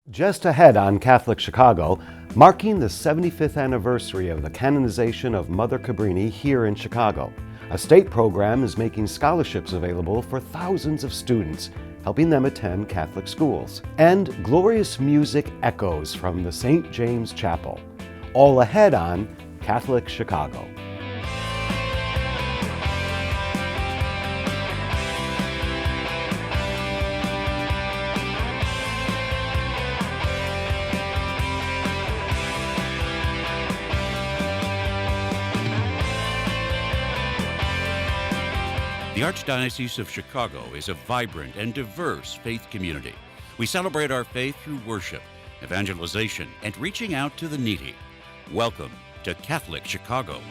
Just ahead on Catholic Chicago, marking the 75th anniversary of the canonization of Mother Cabrini here in Chicago. A state program is making scholarships available for thousands of students, helping them attend Catholic schools. And glorious music echoes from the St. James Chapel. All ahead on Catholic Chicago. The Archdiocese of Chicago is a vibrant and diverse faith community. We celebrate our faith through worship, evangelization, and reaching out to the needy. Welcome to Catholic Chicago.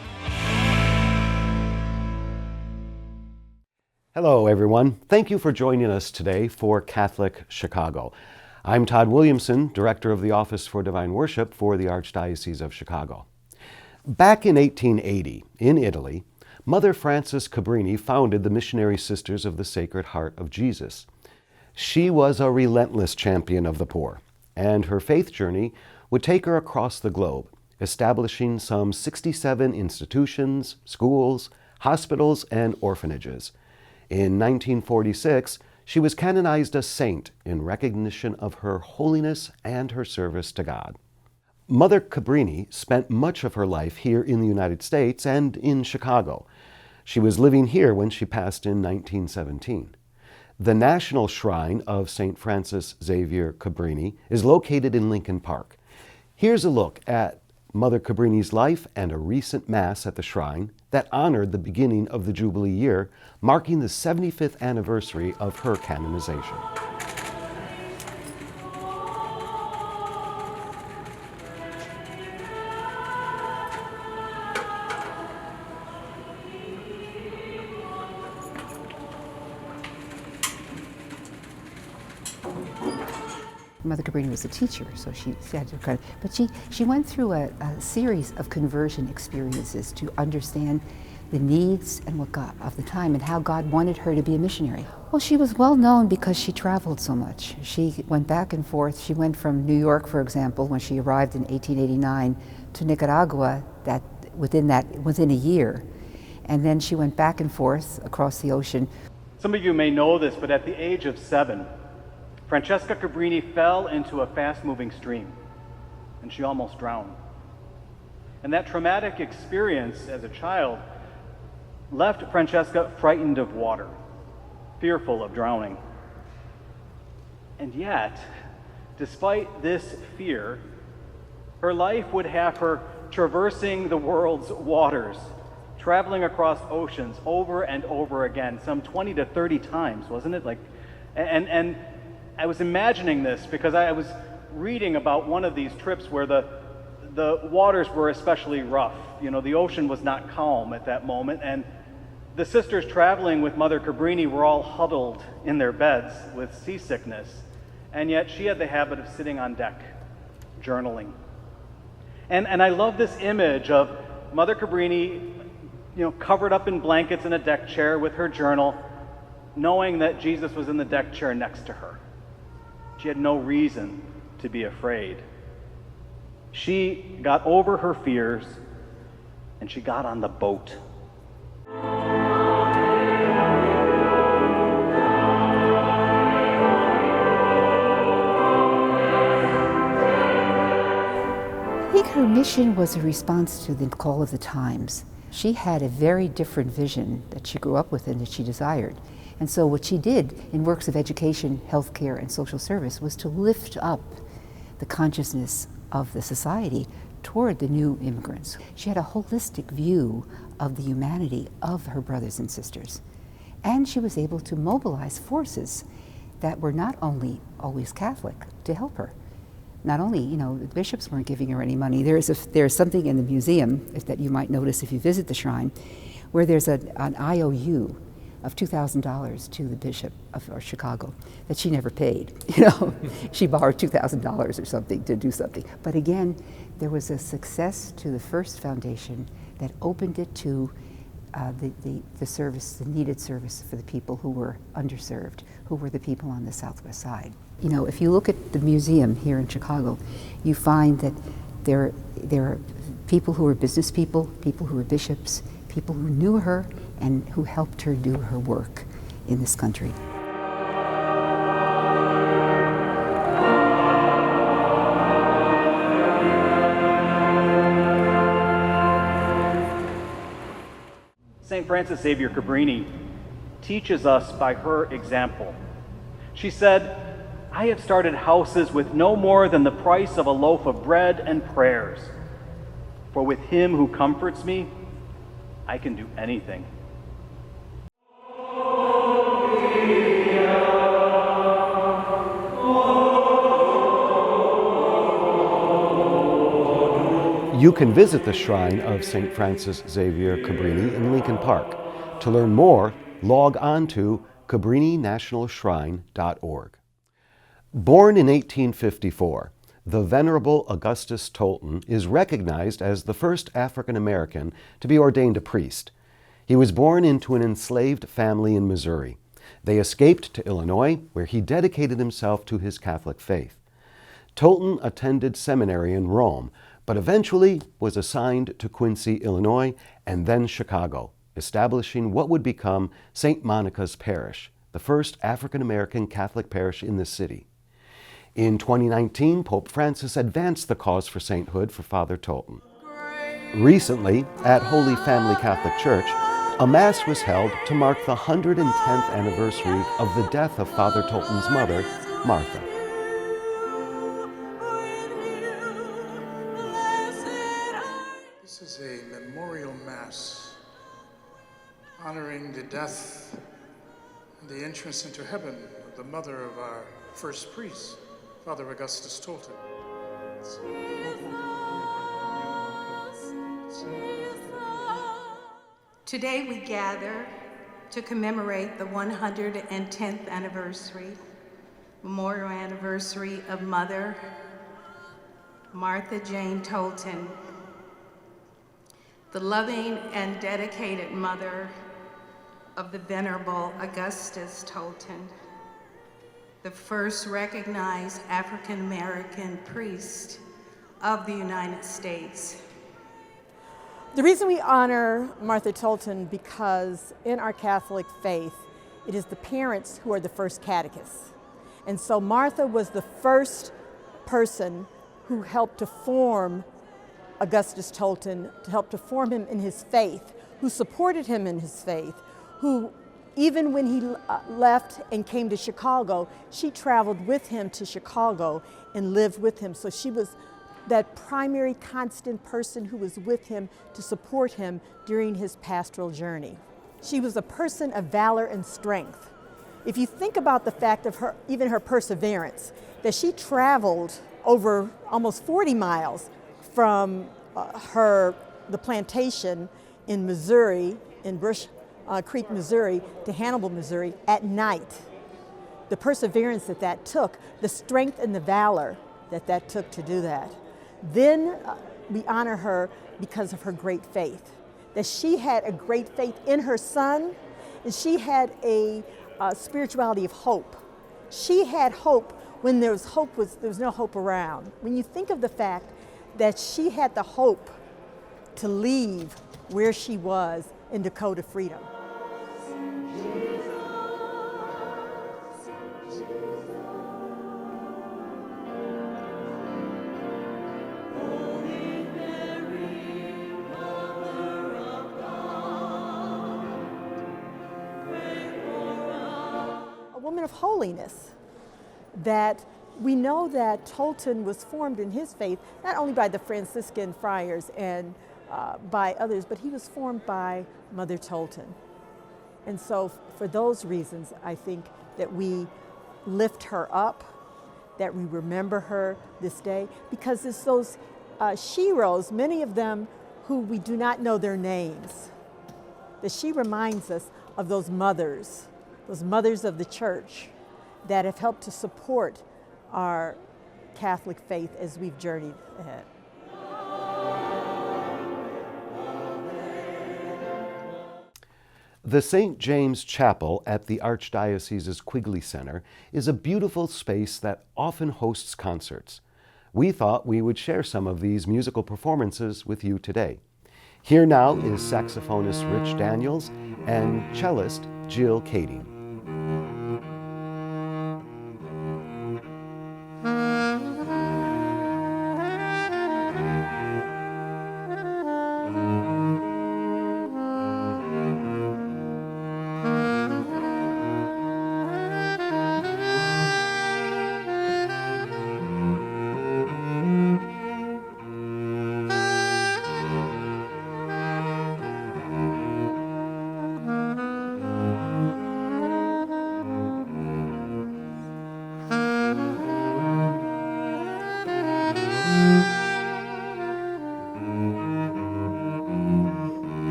Hello, everyone. Thank you for joining us today for Catholic Chicago. I'm Todd Williamson, Director of the Office for Divine Worship for the Archdiocese of Chicago. Back in 1880, in Italy, Mother Frances Cabrini founded the Missionary Sisters of the Sacred Heart of Jesus. She was a relentless champion of the poor, and her faith journey would take her across the globe, establishing some 67 institutions, schools, hospitals, and orphanages. In 1946, she was canonized a saint in recognition of her holiness and her service to God. Mother Cabrini spent much of her life here in the United States and in Chicago. She was living here when she passed in 1917. The National Shrine of St. Francis Xavier Cabrini is located in Lincoln Park. Here's a look at Mother Cabrini's life and a recent Mass at the shrine that honored the beginning of the Jubilee year, marking the 75th anniversary of her canonization. Mother Cabrini was a teacher, so she had to kind of, but she went through a series of conversion experiences to understand the needs and what God of the time and how God wanted her to be a missionary. Well, she was well known because she traveled so much. She went back and forth. She went from New York, for example, when she arrived in 1889, to Nicaragua within a year, and then she went back and forth across the ocean. Some of you may know this, but at the age of 7, Francesca Cabrini fell into a fast-moving stream, and she almost drowned. And that traumatic experience as a child left Francesca frightened of water, fearful of drowning. And yet, despite this fear, her life would have her traversing the world's waters, traveling across oceans over and over again, some 20 to 30 times, wasn't it? And I was imagining this because I was reading about one of these trips where the waters were especially rough. You know, the ocean was not calm at that moment, and the sisters traveling with Mother Cabrini were all huddled in their beds with seasickness, and yet she had the habit of sitting on deck, journaling. And I love this image of Mother Cabrini, covered up in blankets in a deck chair with her journal, knowing that Jesus was in the deck chair next to her. She had no reason to be afraid. She got over her fears, and she got on the boat. I think her mission was a response to the call of the times. She had a very different vision that she grew up with and that she desired. And so what she did in works of education, healthcare, and social service was to lift up the consciousness of the society toward the new immigrants. She had a holistic view of the humanity of her brothers and sisters. And she was able to mobilize forces that were not only always Catholic to help her. Not only, the bishops weren't giving her any money. There's something in the museum that you might notice if you visit the shrine, where there's an IOU of $2,000 to the Bishop of Chicago that she never paid. She borrowed $2,000 or something to do something. But again, there was a success to the first foundation that opened it to the service, the needed service for the people who were underserved, who were the people on the Southwest side. You know, if you look at the museum here in Chicago, you find that there are people who are business people, people who are bishops, people who knew her and who helped her do her work in this country. St. Frances Xavier Cabrini teaches us by her example. She said, "I have started houses with no more than the price of a loaf of bread and prayers. For with him who comforts me, I can do anything." You can visit the shrine of St. Frances Xavier Cabrini in Lincoln Park. To learn more, log on to cabrininationalshrine.org. Born in 1854, the Venerable Augustus Tolton is recognized as the first African American to be ordained a priest. He was born into an enslaved family in Missouri. They escaped to Illinois, where he dedicated himself to his Catholic faith. Tolton attended seminary in Rome, but eventually was assigned to Quincy, Illinois, and then Chicago, establishing what would become St. Monica's Parish, the first African-American Catholic parish in the city. In 2019, Pope Francis advanced the cause for sainthood for Father Tolton. Recently, at Holy Family Catholic Church, a Mass was held to mark the 110th anniversary of the death of Father Tolton's mother, Martha. This is a memorial Mass honoring the death and the entrance into heaven of the mother of our first priest, Father Augustus Tolton. Today we gather to commemorate the 110th anniversary, memorial anniversary of Mother Martha Jane Tolton, the loving and dedicated mother of the Venerable Augustus Tolton, the first recognized African-American priest of the United States. The reason we honor Martha Tolton because in our Catholic faith, it is the parents who are the first catechists. And so Martha was the first person who helped to form Augustus Tolton, to help to form him in his faith, who supported him in his faith, who even when he left and came to Chicago, she traveled with him to Chicago and lived with him. So she was that primary constant person who was with him to support him during his pastoral journey. She was a person of valor and strength. If you think about the fact of her, even her perseverance, that she traveled over almost 40 miles from the plantation in Missouri, in Brush Creek, Missouri, to Hannibal, Missouri, at night. The perseverance that took, the strength and the valor that took to do that. Then we honor her because of her great faith, that she had a great faith in her son, and she had a spirituality of hope. She had hope when there was no hope around. When you think of the fact that she had the hope to leave where she was in Dakota freedom. Woman of holiness, that we know that Tolton was formed in his faith not only by the Franciscan friars and by others, but he was formed by Mother Tolton. And so for those reasons, I think that we lift her up, that we remember her this day, because it's those sheroes, many of them who we do not know their names, that she reminds us of those mothers of the church that have helped to support our Catholic faith as we've journeyed ahead. The St. James Chapel at the Archdiocese's Quigley Center is a beautiful space that often hosts concerts. We thought we would share some of these musical performances with you today. Here now is saxophonist Rich Daniels and cellist Jill Kading.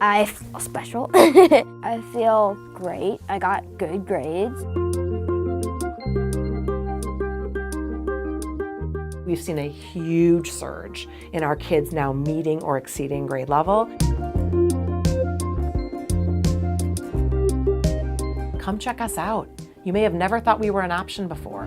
I feel special. I feel great. I got good grades. We've seen a huge surge in our kids now meeting or exceeding grade level. Come check us out. You may have never thought we were an option before.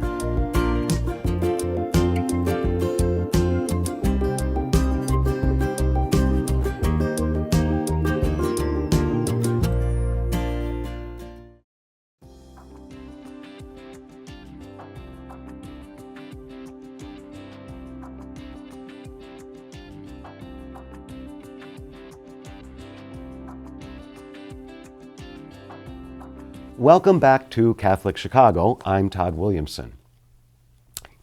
Welcome back to Catholic Chicago. I'm Todd Williamson.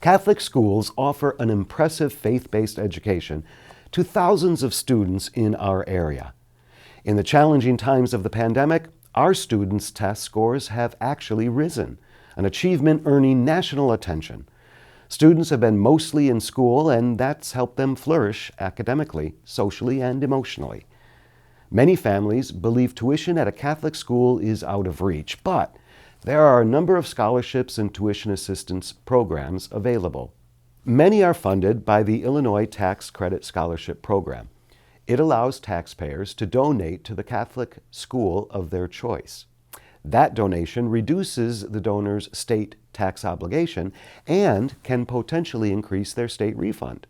Catholic schools offer an impressive faith-based education to thousands of students in our area. In the challenging times of the pandemic, our students' test scores have actually risen, an achievement earning national attention. Students have been mostly in school, and that's helped them flourish academically, socially, and emotionally. Many families believe tuition at a Catholic school is out of reach, but there are a number of scholarships and tuition assistance programs available. Many are funded by the Illinois Tax Credit Scholarship Program. It allows taxpayers to donate to the Catholic school of their choice. That donation reduces the donor's state tax obligation and can potentially increase their state refund.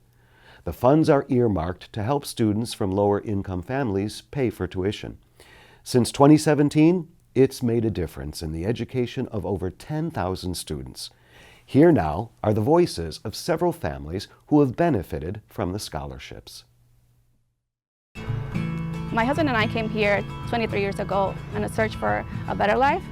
The funds are earmarked to help students from lower income families pay for tuition. Since 2017, it's made a difference in the education of over 10,000 students. Here now are the voices of several families who have benefited from the scholarships. My husband and I came here 23 years ago in a search for a better life.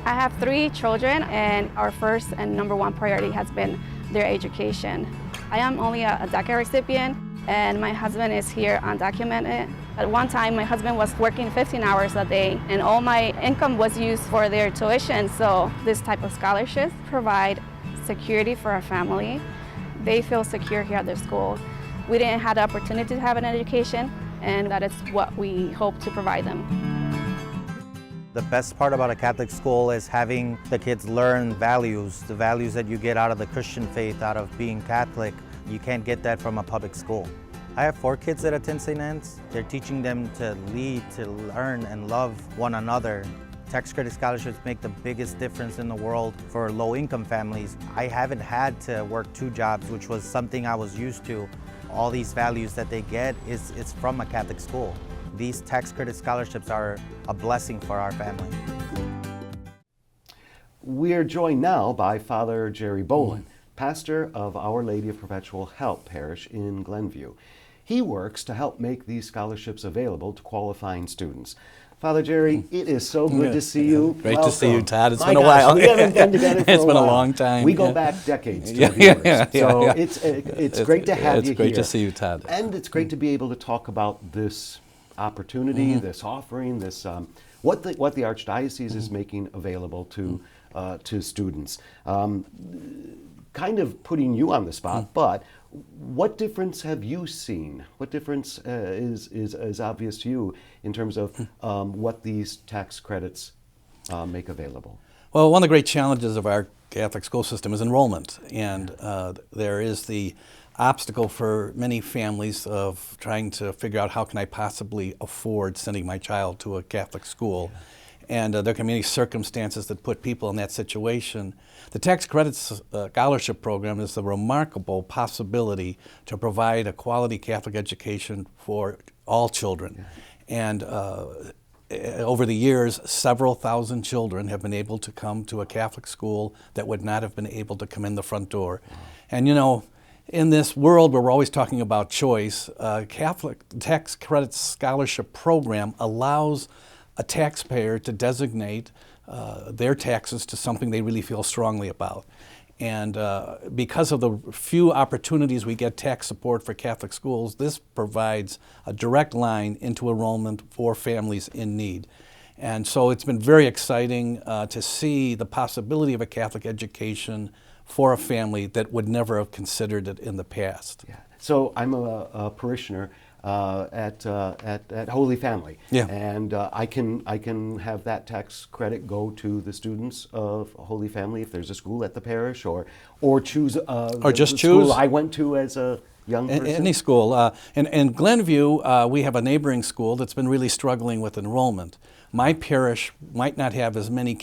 I have 3 children, and our first and number one priority has been their education. I am only a DACA recipient, and my husband is here undocumented. At one time, my husband was working 15 hours a day, and all my income was used for their tuition. So this type of scholarships provide security for our family. They feel secure here at their school. We didn't have the opportunity to have an education, and that is what we hope to provide them. The best part about a Catholic school is having the kids learn values, the values that you get out of the Christian faith, out of being Catholic. You can't get that from a public school. I have 4 kids that attend St. Anne's. They're teaching them to lead, to learn and love one another. Tax credit scholarships make the biggest difference in the world for low-income families. I haven't had to work 2 jobs, which was something I was used to. All these values that they get is from a Catholic school. these tax credit scholarships are a blessing for our family. We're joined now by Father Jerry Boland, pastor of Our Lady of Perpetual Help Parish in Glenview. He works to help make these scholarships available to qualifying students. Father Jerry, it is so good to see you. Great Welcome. to see you, Todd. It's My been a gosh, while. We haven't been together for It's a been while. a long time. We go back decades to viewers. So it's great to have you here. It's great to see you, Todd. And it's great to be able to talk about this opportunity, this offering, this what the Archdiocese is making available to students. Kind of putting you on the spot, but what difference have you seen? What difference is obvious to you in terms of what these tax credits make available? Well, one of the great challenges of our Catholic school system is enrollment, and there is the obstacle for many families of trying to figure out how can I possibly afford sending my child to a Catholic school. And there can be many circumstances that put people in that situation. The tax credits scholarship program is a remarkable possibility to provide a quality Catholic education for all children. And over the years, several thousand children have been able to come to a Catholic school that would not have been able to come in the front door. And you know, in this world where we're always talking about choice, Catholic tax credits scholarship program allows a taxpayer to designate their taxes to something they really feel strongly about. And because of the few opportunities we get tax support for Catholic schools, this provides a direct line into enrollment for families in need. And so it's been very exciting to see the possibility of a Catholic education for a family that would never have considered it in the past. Yeah. So I'm a parishioner at Holy Family, and I can have that tax credit go to the students of Holy Family if there's a school at the parish, or choose or just the choose school I went to as a young person. Any school. In Glenview, we have a neighboring school that's been really struggling with enrollment. My parish might not have as many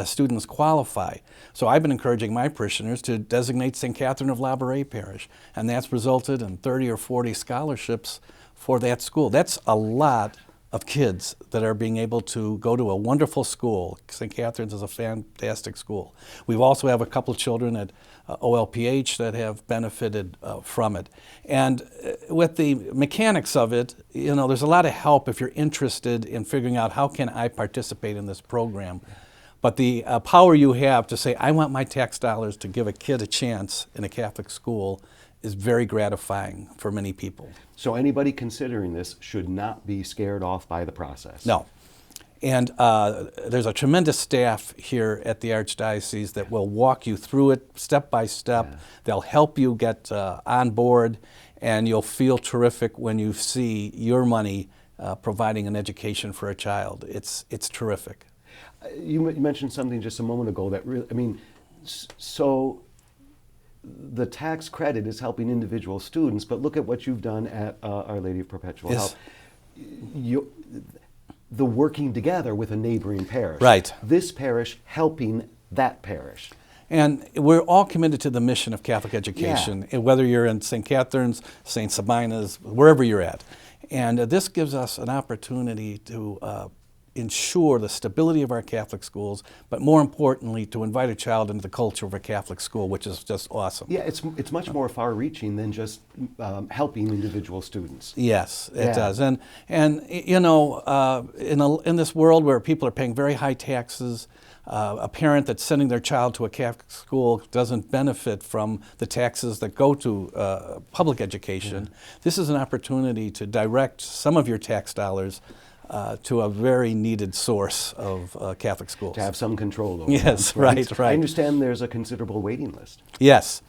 students qualify, so I've been encouraging my parishioners to designate St. Catherine of Labouré Parish, and that's resulted in 30 or 40 scholarships for that school. That's a lot of kids that are being able to go to a wonderful school. St. Catherine's is a fantastic school. We also have a couple of children at OLPH that have benefited from it. And with the mechanics of it, you know, there's a lot of help if you're interested in figuring out how can I participate in this program. But the power you have to say, I want my tax dollars to give a kid a chance in a Catholic school is very gratifying for many people. So anybody considering this should not be scared off by the process. No. And there's a tremendous staff here at the Archdiocese that will walk you through it step by step. Yeah. They'll help you get on board, and you'll feel terrific when you see your money providing an education for a child. It's terrific. You mentioned something just a moment ago that really, I mean, so the tax credit is helping individual students, but look at what you've done at Our Lady of Perpetual Help. The working together with a neighboring parish. Right. This parish helping that parish. And we're all committed to the mission of Catholic education, whether you're in St. Catherine's, St. Sabina's, wherever you're at. And this gives us an opportunity to ensure the stability of our Catholic schools, but more importantly, to invite a child into the culture of a Catholic school, which is just awesome. Yeah, it's much more far-reaching than just helping individual students. Yes, it does. And you know, in this world where people are paying very high taxes, a parent that's sending their child to a Catholic school doesn't benefit from the taxes that go to public education. This is an opportunity to direct some of your tax dollars to a very needed source of Catholic schools. To have some control over Yes, them, right. I understand there's a considerable waiting list. Yes.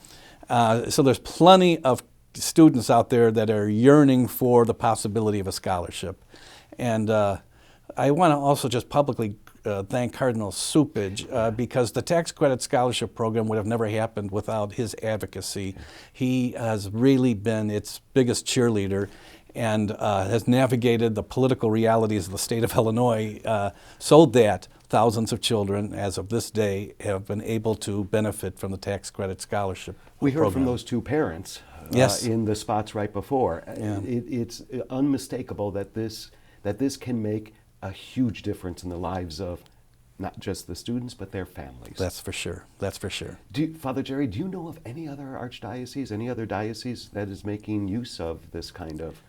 So there's plenty of students out there that are yearning for the possibility of a scholarship. And I want to also just publicly thank Cardinal Supage because the tax credit scholarship program would have never happened without his advocacy. He has really been its biggest cheerleader and has navigated the political realities of the state of Illinois so that thousands of children, as of this day, have been able to benefit from the tax credit scholarship We heard program. from those two parents Yes. in the spots right before. Yeah. It's unmistakable that this that this can make a huge difference in the lives of not just the students, but their families. That's for sure. That's for sure. Father Jerry, do you know of any other archdiocese, any other diocese that is making use of this kind of?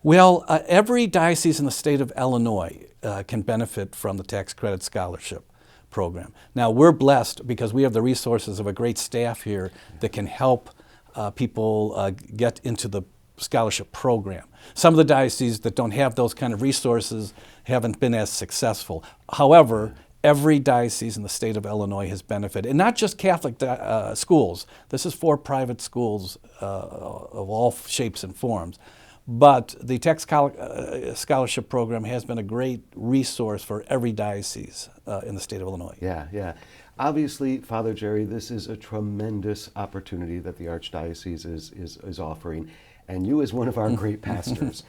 Well, every diocese in the state of Illinois can benefit from the tax credit scholarship program. Now, we're blessed because we have the resources of a great staff here that can help people get into the scholarship program. Some of the dioceses that don't have those kind of resources haven't been as successful. However, every diocese in the state of Illinois has benefited, and not just Catholic schools. This is for private schools of all shapes and forms. But the tax scholarship program has been a great resource for every diocese in the state of Illinois. Yeah, yeah. Obviously, Father Jerry, this is a tremendous opportunity that the Archdiocese is offering. And you, as one of our great pastors,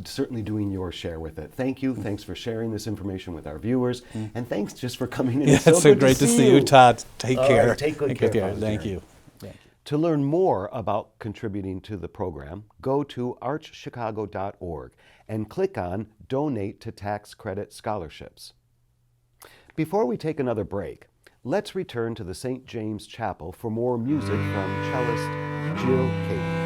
certainly doing your share with it. Thank you. Thanks for sharing this information with our viewers. And thanks just for coming in. Yeah, it's so great to see you, Todd. Take care. Right, take good care. Thank you. To learn more about contributing to the program, go to archchicago.org and click on Donate to Tax Credit Scholarships. Before we take another break, let's return to the St. James Chapel for more music from cellist Jill Cady.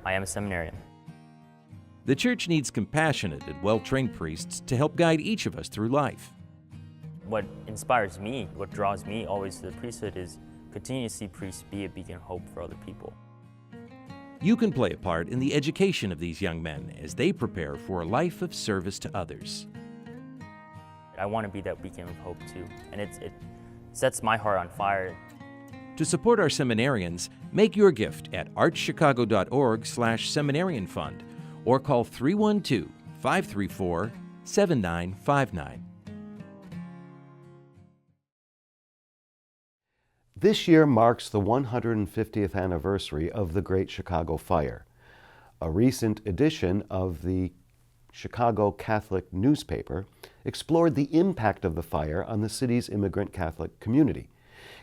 I am a seminarian. The Church needs compassionate and well-trained priests to help guide each of us through life. What inspires me, what draws me always to the priesthood is continue to see priests be a beacon of hope for other people. You can play a part in the education of these young men as they prepare for a life of service to others. I want to be that beacon of hope too, and it sets my heart on fire. To support our seminarians, make your gift at archchicago.org/seminarian fund or call 312-534-7959. This year marks the 150th anniversary of the Great Chicago Fire. A recent edition of the Chicago Catholic newspaper explored the impact of the fire on the city's immigrant Catholic community.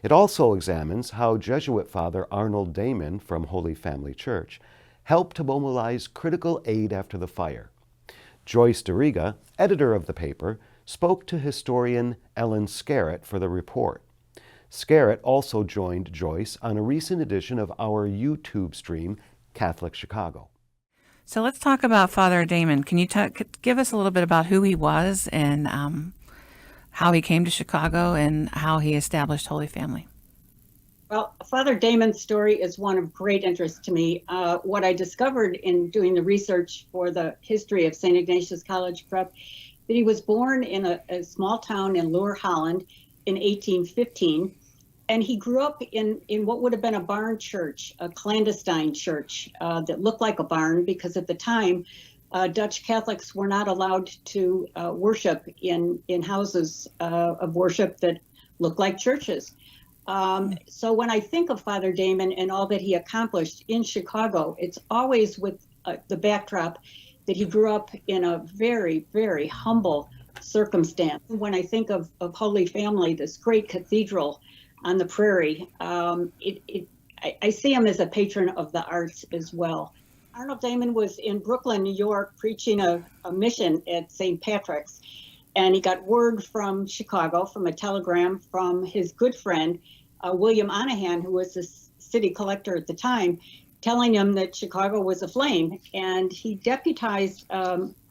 It also examines how Jesuit Father Arnold Damon from Holy Family Church helped to mobilize critical aid after the fire. Joyce DeRiga, editor of the paper, spoke to historian Ellen Scarrett for the report. Scarrett also joined Joyce on a recent edition of our YouTube stream, Catholic Chicago. So let's talk about Father Damon. Can you give us a little bit about who he was and how he came to Chicago and how he established Holy Family? Well, Father Damon's story is one of great interest to me. What I discovered in doing the research for the history of St. Ignatius College Prep, that he was born in a small town in Lower Holland in 1815, and he grew up in what would have been a barn church, a clandestine church that looked like a barn because at the time, Dutch Catholics were not allowed to worship in houses of worship that looked like churches. So when I think of Father Damon and all that he accomplished in Chicago, it's always with the backdrop that he grew up in a very, very humble circumstance. When I think of Holy Family, this great cathedral on the prairie, I see him as a patron of the arts as well. Arnold Damon was in Brooklyn, New York, preaching a mission at St. Patrick's. And he got word from Chicago, from a telegram from his good friend, William Onahan, who was the city collector at the time, telling him that Chicago was aflame. And he deputized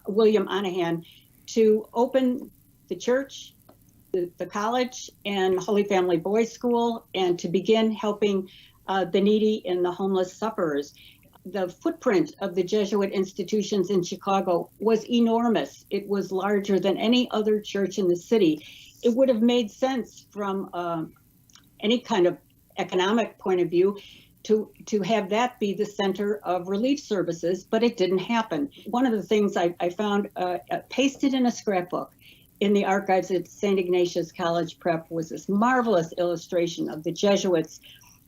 William Onahan to open the church, the college, and Holy Family Boys School, and to begin helping the needy and the homeless sufferers. The footprint of the Jesuit institutions in Chicago was enormous. It was larger than any other church in the city. It would have made sense from any kind of economic point of view to have that be the center of relief services, but it didn't happen. One of the things I found pasted in a scrapbook in the archives at St. Ignatius College Prep was this marvelous illustration of the Jesuits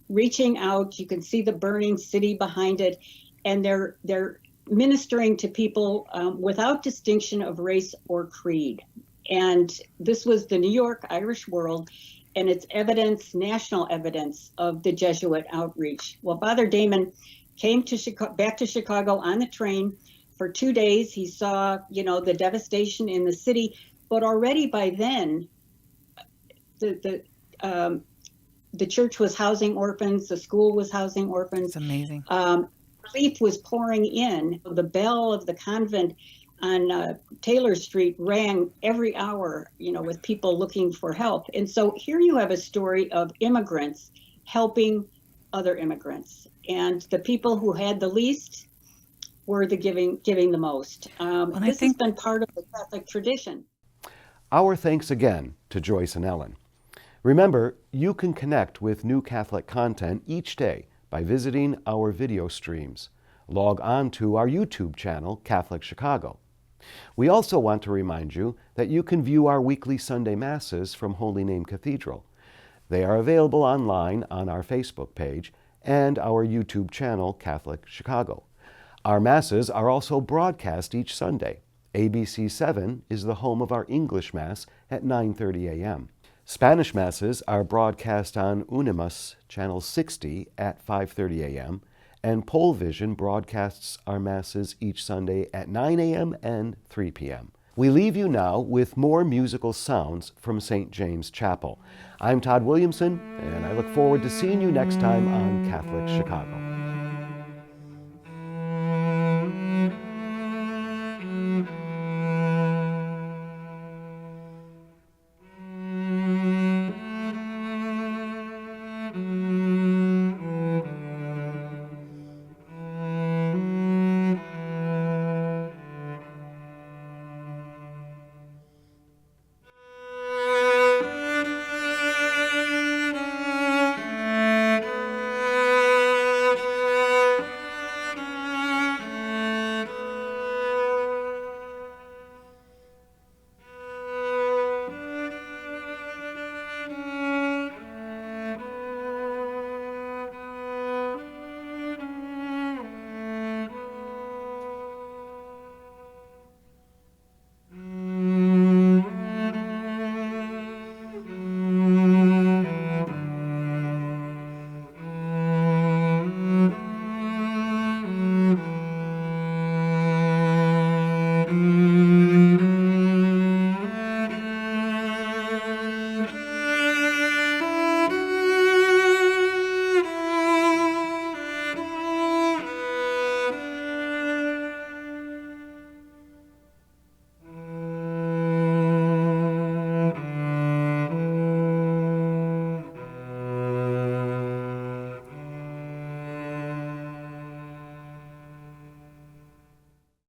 reaching out. You can see the burning city behind it, and they're ministering to people without distinction of race or creed. And this was the New York Irish World, and it's evidence, national evidence of the Jesuit outreach. Well, Father Damon came to back to Chicago on the train for 2 days. He saw, the devastation in the city, but already by then, the church was housing orphans, the school was housing orphans. It's amazing. Relief was pouring in. The bell of the convent on Taylor Street rang every hour, with people looking for help. And so here you have a story of immigrants helping other immigrants. And the people who had the least were the giving the most. This has been part of the Catholic tradition. Our thanks again to Joyce and Ellen. Remember, you can connect with New Catholic content each day by visiting our video streams. Log on to our YouTube channel, Catholic Chicago. We also want to remind you that you can view our weekly Sunday Masses from Holy Name Cathedral. They are available online on our Facebook page and our YouTube channel, Catholic Chicago. Our Masses are also broadcast each Sunday. ABC 7 is the home of our English Mass at 9:30 a.m. Spanish Masses are broadcast on Unimas, Channel 60 at 5:30 a.m., and Pole Vision broadcasts our Masses each Sunday at 9 a.m. and 3 p.m. We leave you now with more musical sounds from St. James Chapel. I'm Todd Williamson, and I look forward to seeing you next time on Catholic Chicago.